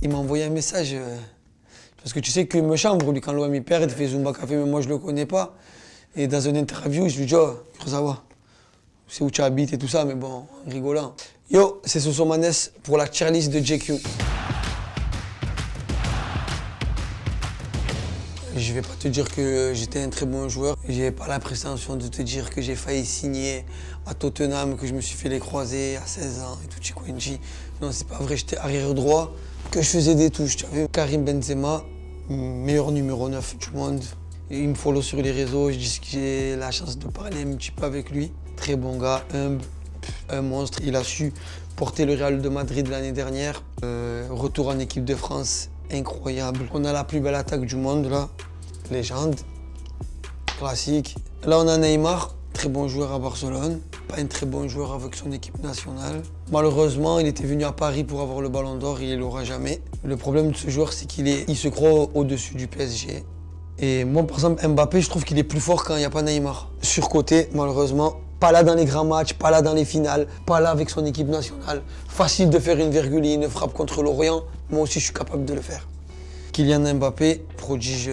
Il m'a envoyé un message, parce que tu sais que me chambre, lui, quand l'OM il perd, il fait Zumba Café, mais moi je le connais pas. Et dans une interview, je lui dis, oh, Kurzawa, je sais où tu habites et tout ça, mais bon, en rigolant. Yo, c'est Sosomanes pour la tier list de JQ. Je vais pas te dire que j'étais un très bon joueur. J'ai pas la prétention de te dire que j'ai failli signer à Tottenham, que je me suis fait les croisés à 16 ans et tout, Chikwinji. Non, c'est pas vrai, j'étais arrière droit, que je faisais des touches. Tu avais Karim Benzema, meilleur numéro 9 du monde. Et il me follow sur les réseaux, je dis que j'ai la chance de parler un petit peu avec lui. Très bon gars, humble, un monstre. Il a su porter le Real de Madrid l'année dernière. Retour en équipe de France, incroyable. On a la plus belle attaque du monde là. Légende, classique. Là, on a Neymar, très bon joueur à Barcelone, pas un très bon joueur avec son équipe nationale. Malheureusement, il était venu à Paris pour avoir le ballon d'or et il l'aura jamais. Le problème de ce joueur, c'est il se croit au-dessus du PSG. Et moi, par exemple, Mbappé, je trouve qu'il est plus fort quand il n'y a pas Neymar. Surcoté, malheureusement. Pas là dans les grands matchs, pas là dans les finales, pas là avec son équipe nationale. Facile de faire une virgule et une frappe contre l'Orient. Moi aussi, je suis capable de le faire. Kylian Mbappé, prodige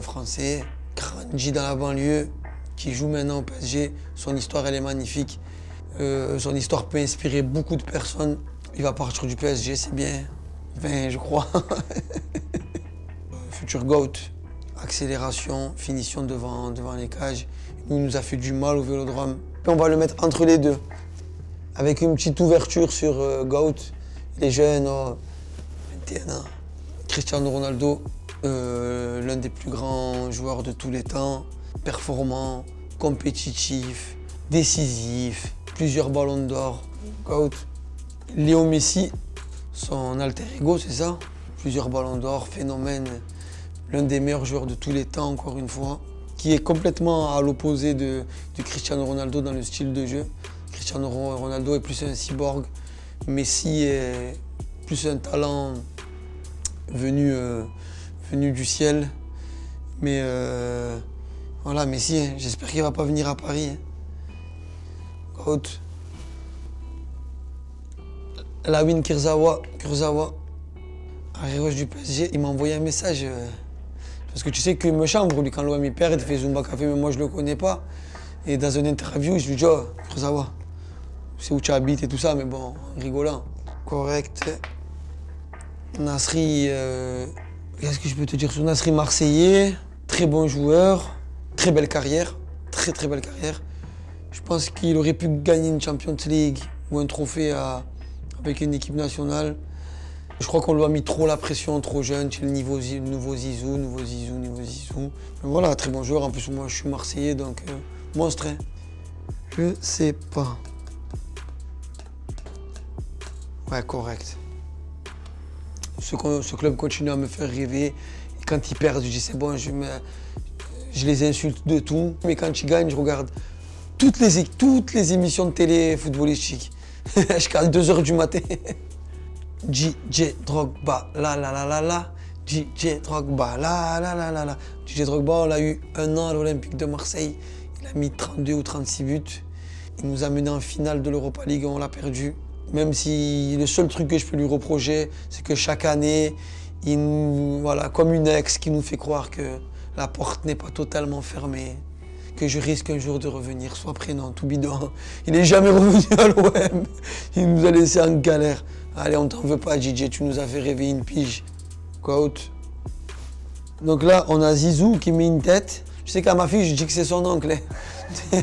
français, grandi dans la banlieue, qui joue maintenant au PSG. Son histoire, elle est magnifique. Son histoire peut inspirer beaucoup de personnes. Il va partir du PSG, c'est bien. Enfin, je crois. Futur GOAT, accélération, finition devant les cages. Il nous a fait du mal au Vélodrome. Puis on va le mettre entre les deux, avec une petite ouverture sur GOAT. Les jeunes, 21 ans. Cristiano Ronaldo, l'un des plus grands joueurs de tous les temps, performant, compétitif, décisif, plusieurs ballons d'or, GOAT. Léo Messi, son alter ego, c'est ça? Plusieurs ballons d'or, phénomène, l'un des meilleurs joueurs de tous les temps, encore une fois, qui est complètement à l'opposé de Cristiano Ronaldo dans le style de jeu. Cristiano Ronaldo est plus un cyborg, Messi est plus un talent venu du ciel. Mais voilà, Messi, hein, j'espère qu'il ne va pas venir à Paris. Hein. Goat. Layun Kurzawa, arrière gauche du PSG, il m'a envoyé un message. Parce que tu sais qu'il me chambre, lui, quand l'OM il perd, il fait Zumba Café, mais moi je le connais pas. Et dans une interview, je lui dis, oh, Kurzawa, je sais où tu habites et tout ça, mais bon, en rigolant. Correct. Nasri, qu'est-ce que je peux te dire sur Nasri? Marseillais, très bon joueur, très belle carrière, très belle carrière. Je pense qu'il aurait pu gagner une Champions League ou un trophée avec une équipe nationale. Je crois qu'on lui a mis trop la pression, trop jeune, c'est le nouveau Zizou. Mais voilà, très bon joueur. En plus, moi, je suis Marseillais, donc monstre. Hein. Je sais pas. Ouais, correct. Ce club continue à me faire rêver. Et quand ils perdent, je dis c'est bon, je les insulte de tout. Mais quand ils gagnent, je regarde toutes les émissions de télé footballistiques. Jusqu'à 2h du matin. DJ Drogba, la. DJ Drogba, la. DJ Drogba, on l'a eu 1 an à l'Olympique de Marseille. Il a mis 32 ou 36 buts. Il nous a menés en finale de l'Europa League, on l'a perdu. Même si le seul truc que je peux lui reprocher, c'est que chaque année, voilà, comme une ex qui nous fait croire que la porte n'est pas totalement fermée, que je risque un jour de revenir, soit prénom, tout bidon. Il n'est jamais revenu à l'OM. Il nous a laissé en galère. Allez, on t'en veut pas, DJ, tu nous as fait rêver une pige. Quote. Donc là, on a Zizou qui met une tête. Je sais qu'à ma fille, je dis que c'est son oncle. Hein.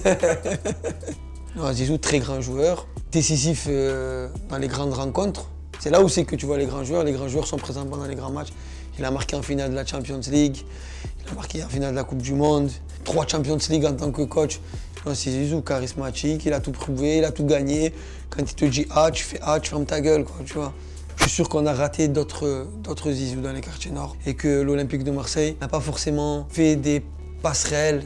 Non, Zizou, très grand joueur, décisif dans les grandes rencontres. C'est là où c'est que tu vois les grands joueurs. Les grands joueurs sont présents pendant les grands matchs. Il a marqué en finale de la Champions League, il a marqué en finale de la Coupe du Monde, 3 Champions League en tant que coach. C'est Zizou, charismatique, il a tout prouvé, il a tout gagné. Quand il te dit A, tu fais A, tu fermes ta gueule, quoi, tu vois. Je suis sûr qu'on a raté d'autres Zizou dans les quartiers nord et que l'Olympique de Marseille n'a pas forcément fait des passerelles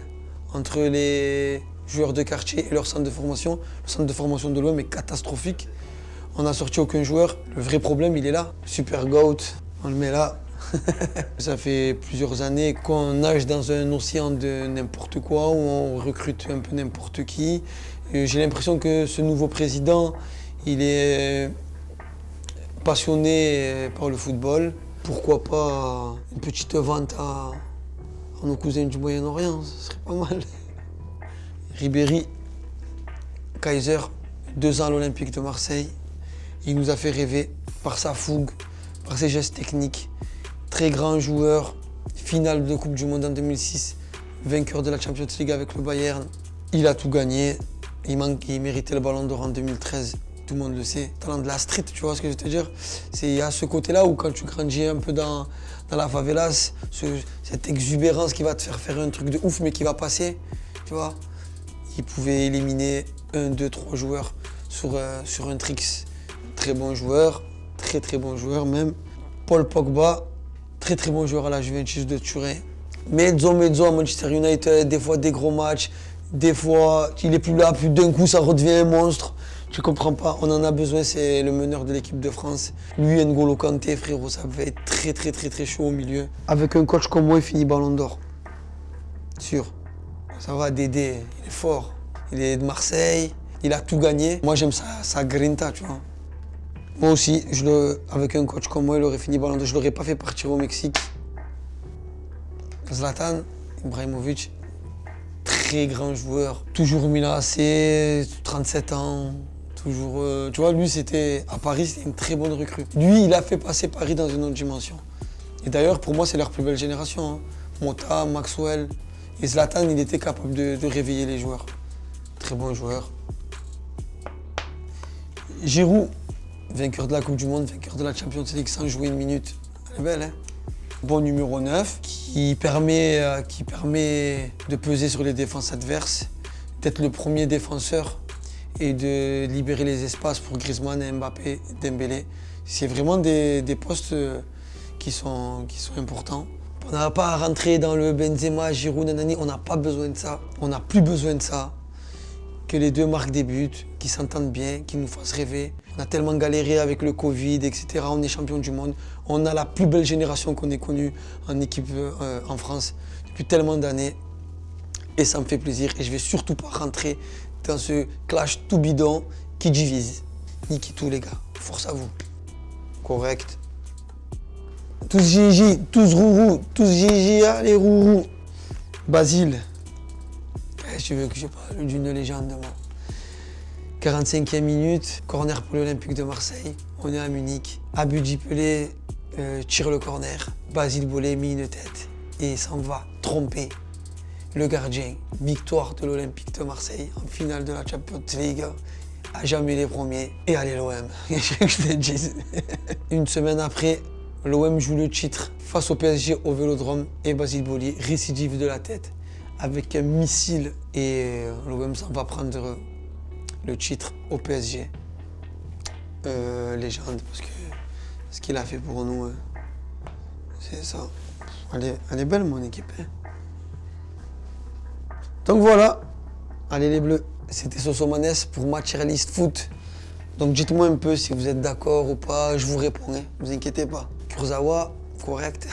entre les joueurs de quartier et leur centre de formation. Le centre de formation de l'OM est catastrophique. On n'a sorti aucun joueur. Le vrai problème, il est là. Super GOAT, on le met là. Ça fait plusieurs années qu'on nage dans un océan de n'importe quoi, où on recrute un peu n'importe qui. J'ai l'impression que ce nouveau président, il est passionné par le football. Pourquoi pas une petite vente à nos cousins du Moyen-Orient, ce serait pas mal. Ribéry, Kaiser, 2 ans à l'Olympique de Marseille. Il nous a fait rêver par sa fougue, par ses gestes techniques. Très grand joueur, finale de Coupe du Monde en 2006, vainqueur de la Champions League avec le Bayern. Il a tout gagné. Il méritait le Ballon d'Or en 2013. Tout le monde le sait. Talent de la street, tu vois ce que je veux te dire? C'est à ce côté-là où quand tu grandis un peu dans la favelas, cette exubérance qui va te faire un truc de ouf mais qui va passer, tu vois. Il pouvait éliminer 1, 2, 3 joueurs sur un tricks. Très bon joueur, très bon joueur même. Paul Pogba, très bon joueur à la Juventus de Turin. Mezzo à Manchester United, des fois des gros matchs, des fois il est plus là, puis d'un coup ça redevient un monstre. Tu comprends pas, on en a besoin, c'est le meneur de l'équipe de France. Lui, N'Golo Kanté, frérot, ça va être très chaud au milieu. Avec un coach comme moi, il finit Ballon d'Or. Sûr. Ça va, Dédé, il est fort. Il est de Marseille, il a tout gagné. Moi, j'aime sa grinta, tu vois. Moi aussi, avec un coach comme moi, il aurait fini Ballon d'Or. Je l'aurais pas fait partir au Mexique. Zlatan Ibrahimovic, très grand joueur. Toujours au Milan AC, 37 ans. Toujours, tu vois, lui, à Paris, c'était une très bonne recrue. Lui, il a fait passer Paris dans une autre dimension. Et d'ailleurs, pour moi, c'est leur plus belle génération. Hein. Mota, Maxwell. Et Zlatan, il était capable de réveiller les joueurs. Très bon joueur. Giroud, vainqueur de la Coupe du Monde, vainqueur de la Champions League sans jouer une minute. Elle est belle, hein? Bon numéro 9, qui permet de peser sur les défenses adverses, d'être le premier défenseur et de libérer les espaces pour Griezmann, Mbappé, Dembélé. C'est vraiment des postes qui sont importants. On n'a pas à rentrer dans le Benzema, Giroud, nanani, on n'a pas besoin de ça. On n'a plus besoin de ça. Que les deux marquent des buts, qui s'entendent bien, qui nous fassent rêver. On a tellement galéré avec le Covid, etc. On est champion du monde. On a la plus belle génération qu'on ait connue en équipe en France depuis tellement d'années. Et ça me fait plaisir. Et je ne vais surtout pas rentrer dans ce clash tout bidon qui divise. Niquez tout, les gars. Force à vous. Correct. Tous Gigi, tous Rourou, tous Gigi, allez Rourou. Basile. Tu veux que je parle d'une légende, moi. 45e minute, corner pour l'Olympique de Marseille. On est à Munich. Abudi Pelé tire le corner. Basile Boli met une tête et s'en va tromper le gardien. Victoire de l'Olympique de Marseille en finale de la Champions League. À jamais les premiers. Et allez l'OM. Je te dis. Une semaine après, l'OM joue le titre face au PSG au Vélodrome et Basile Boli récidive de la tête avec un missile et l'OM s'en va prendre le titre au PSG. Légende, parce que ce qu'il a fait pour nous, c'est ça. Elle est belle, mon équipe. Hein. Donc voilà, allez les Bleus, c'était Sosomanes pour Materialist Foot. Donc dites-moi un peu si vous êtes d'accord ou pas, je vous réponds, hein. Ne vous inquiétez pas. Kurzawa, correct.